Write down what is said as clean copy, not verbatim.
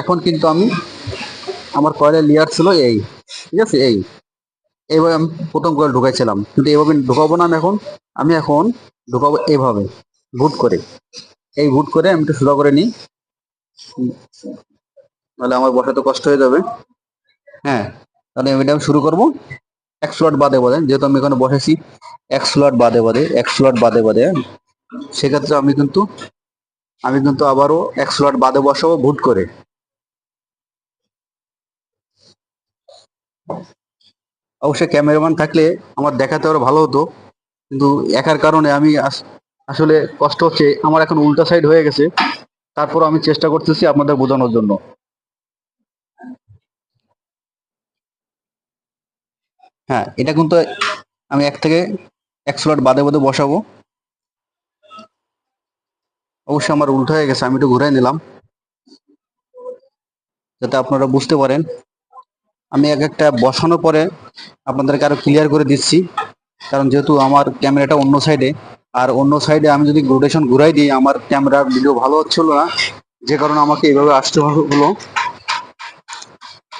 এখন কিন্তু আমি আমার কয়েলের লেয়ার ছিল এই, ঠিক আছে, এইভাবে আমি প্রথম কয়েল ঢুকাইছিলাম, কিন্তু এইভাবে ঢুকাবো না আমি এখন। আমি এখন ঢুকাবো এইভাবে, ভুট করে। এই ভুট করে আমি একটু সোজা করে নিই, নাহলে আমার বসাতে কষ্ট হয়ে যাবে। হ্যাঁ, তাহলে আমি শুরু করবো এক স্লট বাদে বাদে, যেহেতু আমি এখানে বসেছি এক স্লট বাদে বাদে, এক স্লট বাদে বাদে। সেক্ষেত্রে আমি কিন্তু আবারও এক স্লট বাদে বসাবো ভুট করে। অবশ্যই ক্যামেরাম্যান থাকলে আমার দেখাতে আরো ভালো হতো, কিন্তু একার কারণে আমি আসলে কষ্ট হচ্ছে, আমার এখন উল্টা সাইড হয়ে গেছে। তারপর আমি চেষ্টা করতেছি আপনাদের বোঝানোর জন্য। হ্যাঁ, এটা কিন্তু আমি এক স্লট বাদে বাদে বসাবো। অবশ্যই আমার উল্টো হয়ে গেছে, আমি একটু ঘুরাই নিলাম যাতে আপনারা বুঝতে পারেন। আমি এক একটা বসানোর পরে আপনাদেরকে আরো ক্লিয়ার করে দিচ্ছি, কারণ যেহেতু আমার ক্যামেরাটা অন্য সাইডে, আর অন্য সাইডে আমি যদি রোটেশন ঘুরাই দিই আমার ক্যামেরার ভিডিও ভালো হচ্ছিল না, যে কারণে আমাকে এইভাবে আসতে হলো।